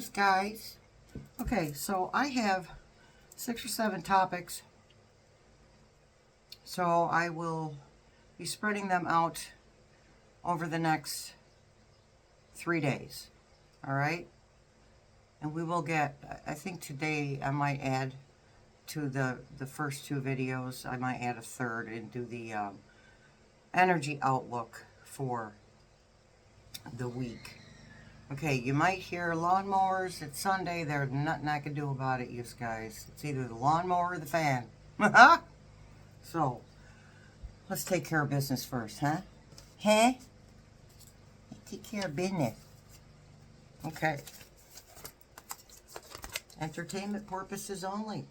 Cheers, guys. Okay, so I have 6 or 7 topics. So I will be spreading them out over the next 3 days. All right? And we will get, I think today I might add to the first 2 videos, I might add a third and do the energy outlook for the week. Okay, you might hear lawnmowers. It's Sunday. There's nothing I can do about it, you guys. It's either the lawnmower or the fan. So, let's take care of business first, huh? Huh? Take care of business. Okay. Entertainment purposes only.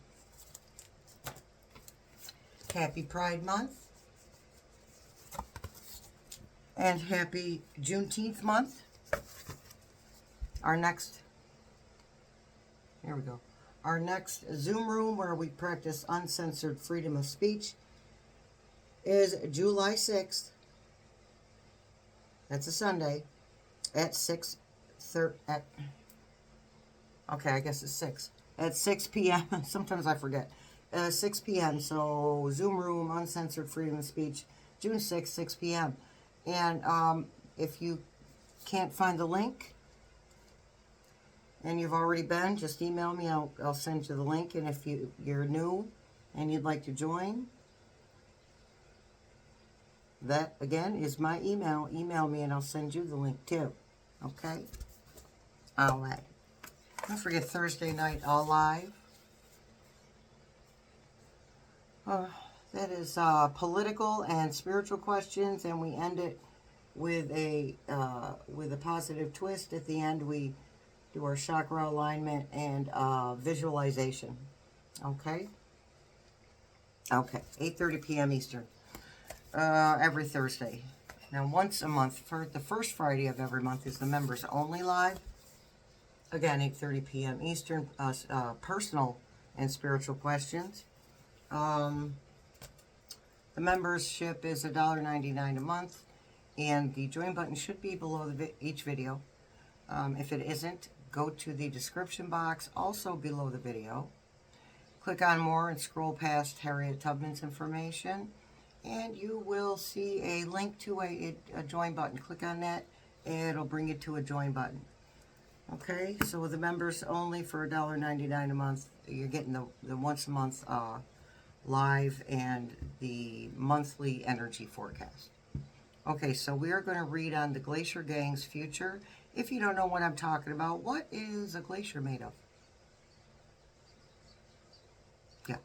Happy Pride Month. And happy Juneteenth month. Our next Zoom room where we practice uncensored freedom of speech is July 6th. That's a Sunday at 6 p.m. Sometimes I forget. 6 p.m. So Zoom room, uncensored freedom of speech, June 6th, 6 p.m. And if you can't find the link, and you've already been, just email me. I'll send you the link. And if you're new and you'd like to join, that, again, is my email. Email me and I'll send you the link too. Okay? All right. Don't forget Thursday night, all live. That is political and spiritual questions, and we end it with a positive twist. At the end, we do our chakra alignment and visualization. Okay? Okay, 8:30 p.m. Eastern. Every Thursday. Now, once a month, for the first Friday of every month is the members only live. Again, 8:30 p.m. Eastern, personal and spiritual questions. The membership is $1.99 a month, and the join button should be below each video. If it isn't, go to the description box, also below the video. Click on more and scroll past Harriet Tubman's information, and you will see a link to a join button. Click on that, and it'll bring you to a join button. Okay, so with the members only for $1.99 a month, you're getting the once a month live and the monthly energy forecast. Okay, so we are going to read on the Glacier Gang's future. If you don't know what I'm talking about, what is a glacier made of? Yeah. All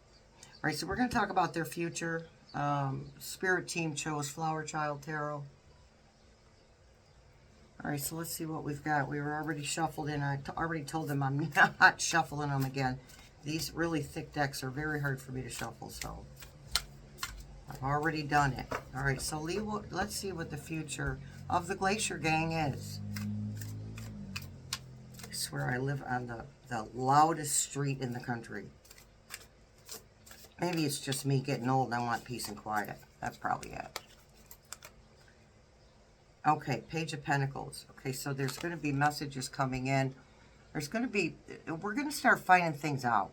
right, so we're going to talk about their future. Spirit team chose Flower Child Tarot. All right, so let's see what we've got. We were already shuffled in. I already told them I'm not shuffling them again. These really thick decks are very hard for me to shuffle, so I've already done it. All right, so let's see what the future of the Glacier Gang is. I swear I live on the loudest street in the country. Maybe it's just me getting old and I want peace and quiet. That's probably it. Okay, Page of Pentacles. Okay, so there's going to be messages coming in. We're going to start finding things out.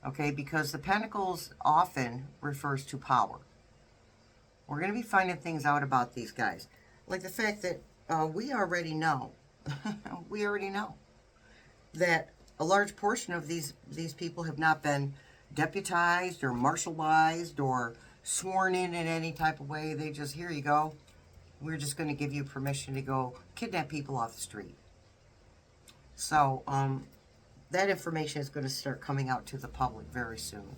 Okay, because the Pentacles often refers to power. We're going to be finding things out about these guys. Like the fact that we already know, we already know that a large portion of these people have not been deputized or marshalized or sworn in any type of way. They just, here you go. We're just going to give you permission to go kidnap people off the street. So, that information is going to start coming out to the public very soon.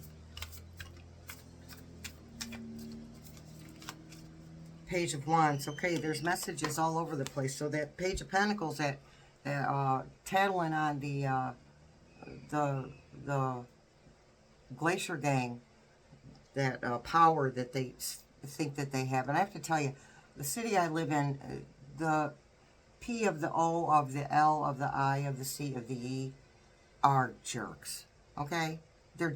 Page of Wands. Okay, there's messages all over the place. So that Page of Pentacles, that tattling on the Glacier Gang, that power that they think that they have. And I have to tell you, the city I live in, the P of the O of the L of the I of the C of the E are jerks. Okay? They're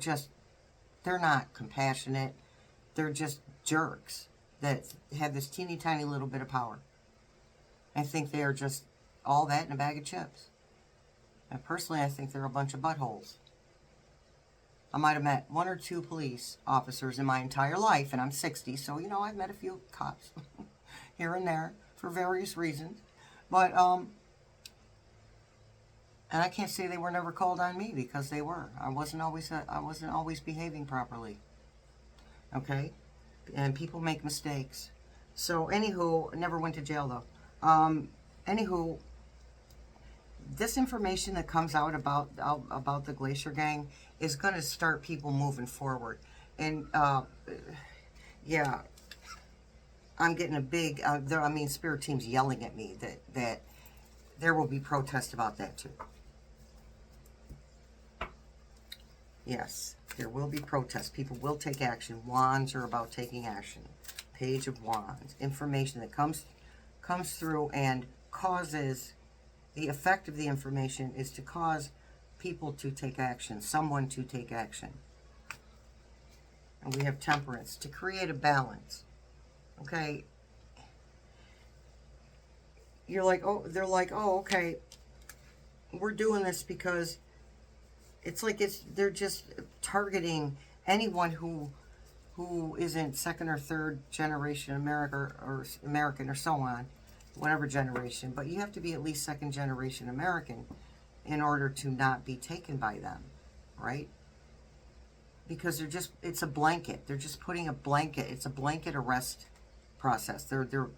not compassionate. They're just jerks that have this teeny tiny little bit of power. I think they are just all that in a bag of chips. And personally, I think they're a bunch of buttholes. I might have met 1 or 2 police officers in my entire life, and I'm 60, so, you know, I've met a few cops here and there for various reasons. But, and I can't say they were never called on me, because they were. I wasn't always behaving properly. Okay? And people make mistakes. So, anywho, never went to jail, though. Anywho, this information that comes out about the Glacier Gang is going to start people moving forward. And, yeah, I'm getting a big, spirit team's yelling at me that there will be protests about that too. Yes, there will be protests. People will take action. Wands are about taking action. Page of Wands. Information that comes through and causes, the effect of the information is to cause people to take action, someone to take action. And we have Temperance, to create a balance. Okay? You're like, oh, they're like, oh, okay, we're doing this because it's like they're just targeting anyone who isn't second or third generation American or so on, whatever generation. But you have to be at least second generation American in order to not be taken by them, right? Because it's a blanket. They're just putting a blanket. It's a blanket arrest process. They're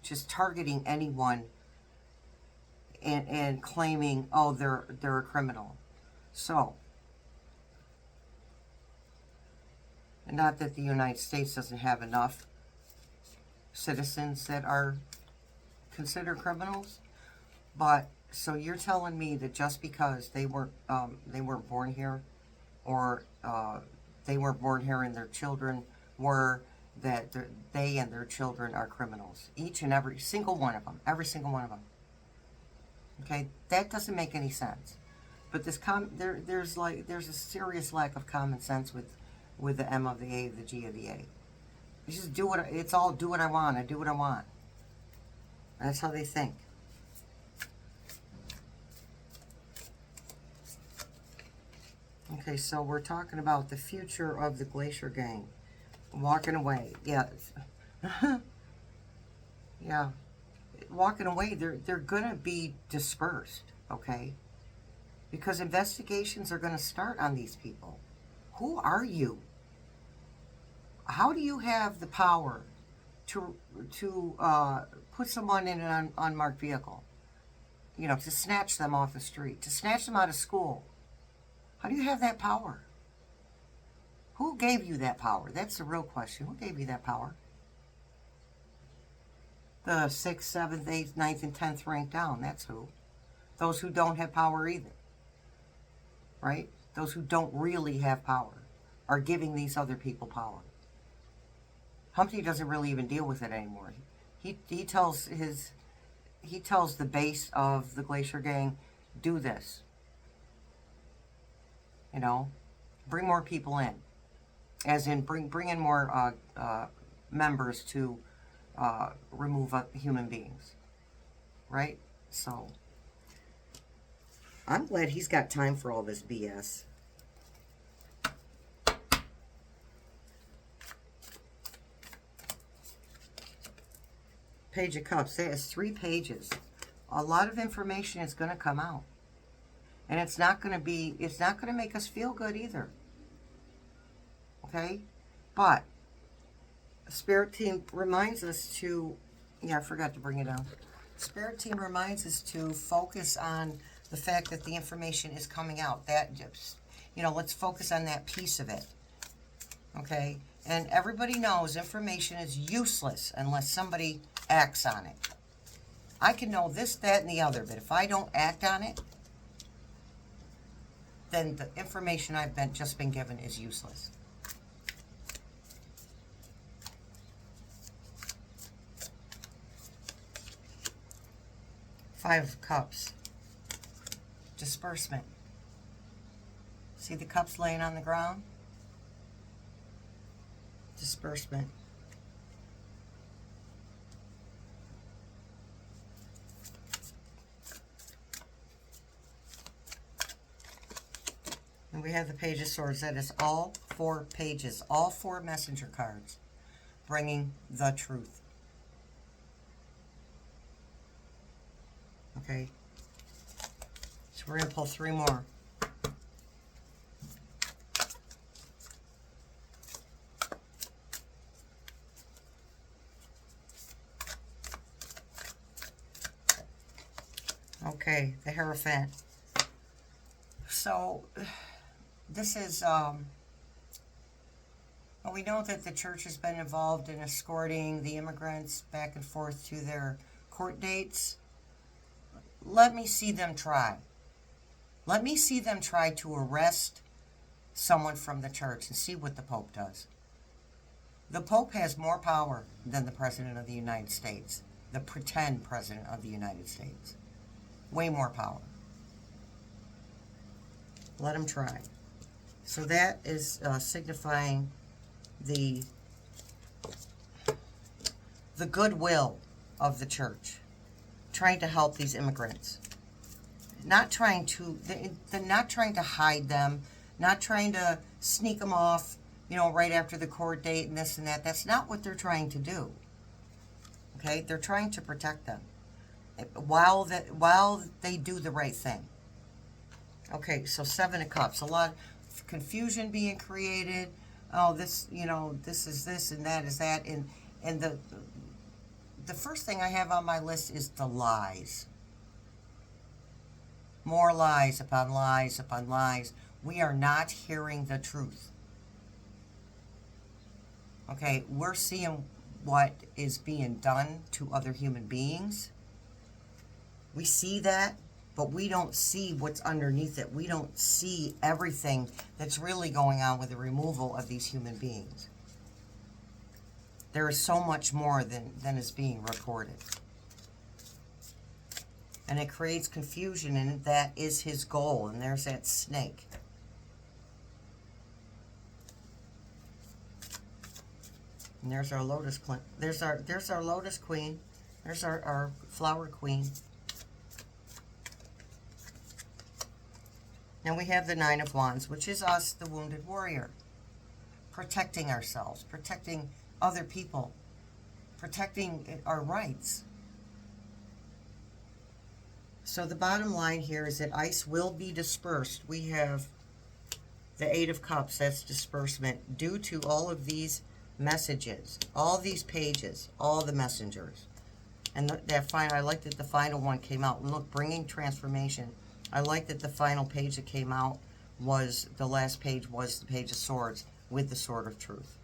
just targeting anyone and claiming, oh, they're a criminal. So, not that the United States doesn't have enough citizens that are considered criminals, but so you're telling me that just because they weren't born here, or they weren't born here and their children were, that they and their children are criminals, each and every single one of them, Okay, that doesn't make any sense. But there's a serious lack of common sense with the M of the A, the G of the A. You just do what I want. I do what I want. That's how they think. Okay, so we're talking about the future of the Glacier Gang. Walking away. Yeah. Yeah. Walking away, they're going to be dispersed, okay? Because investigations are going to start on these people. Who are you? How do you have the power to put someone in an unmarked vehicle? You know, to snatch them off the street, to snatch them out of school. How do you have that power? Who gave you that power? That's the real question. Who gave you that power? The 6th, 7th, 8th, 9th, and 10th rank down. That's who. Those who don't have power either. Right? Those who don't really have power are giving these other people power. Humpty doesn't really even deal with it anymore. He tells the base of the Glacier Gang, do this. You know, bring more people in. As in, bring in more members to remove human beings. Right? So, I'm glad he's got time for all this BS. Page of Cups. That is 3 pages. A lot of information is going to come out. And it's not going to make us feel good either. Okay? But Spirit Team reminds us to, I forgot to bring it down. Spirit Team reminds us to focus on the fact that the information is coming out. That just, let's focus on that piece of it. Okay? And everybody knows information is useless unless somebody acts on it. I can know this, that, and the other, but if I don't act on it, then the information I've just been given is useless. Five of Cups. Disbursement. See the cups laying on the ground? Disbursement. And we have the Page of Swords. That is all 4 pages, all 4 messenger cards, bringing the truth. Okay. So we're going to pull 3 more. Okay, the Hierophant. So, this is, well, we know that the church has been involved in escorting the immigrants back and forth to their court dates. Let me see them try. Let me see them try to arrest someone from the church and see what the Pope does. The Pope has more power than the President of the United States, the pretend President of the United States. Way more power. Let him try. So that is signifying the goodwill of the church, trying to help these immigrants. Not trying to, they're not trying to hide them, not trying to sneak them off, you know, right after the court date and this and that. That's not what they're trying to do. Okay? They're trying to protect them while they do the right thing. Okay, so 7 of Cups. A lot of confusion being created. Oh, this, you know, this is this and that is that. And the first thing I have on my list is the lies. More lies upon lies upon lies. We are not hearing the truth. Okay, we're seeing what is being done to other human beings. We see that, but we don't see what's underneath it. We don't see everything that's really going on with the removal of these human beings. There is so much more than is being recorded. And it creates confusion, and that is his goal. And there's that snake. And there's our lotus queen. There's our lotus queen. There's our flower queen. Now we have the 9 of Wands, which is us, the wounded warrior. Protecting ourselves, protecting other people, protecting our rights. So the bottom line here is that ice will be dispersed. We have the 8 of Cups, that's disbursement, due to all of these messages, all these pages, all the messengers. And that final, I like that the final one came out. And look, bringing transformation. I like that the final page that came out was, the last page was the Page of Swords with the Sword of Truth.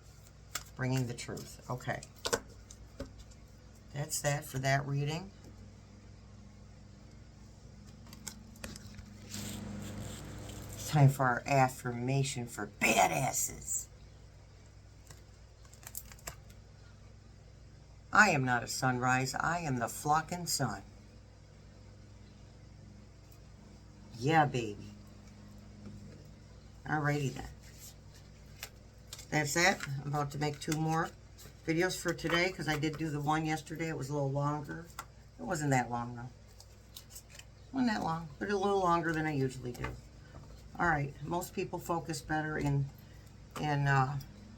Bringing the truth. Okay. That's that for that reading. It's time for our affirmation for badasses. I am not a sunrise. I am the flocking sun. Yeah, baby. Alrighty then. That's that. I'm about to make 2 more videos for today because I did do the one yesterday. It was a little longer. It wasn't that long though. It wasn't that long, but a little longer than I usually do. Alright, most people focus better in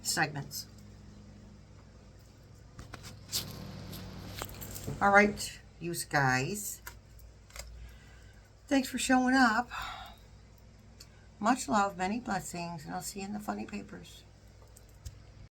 segments. Alright, you guys. Thanks for showing up. Much love, many blessings, and I'll see you in the funny papers.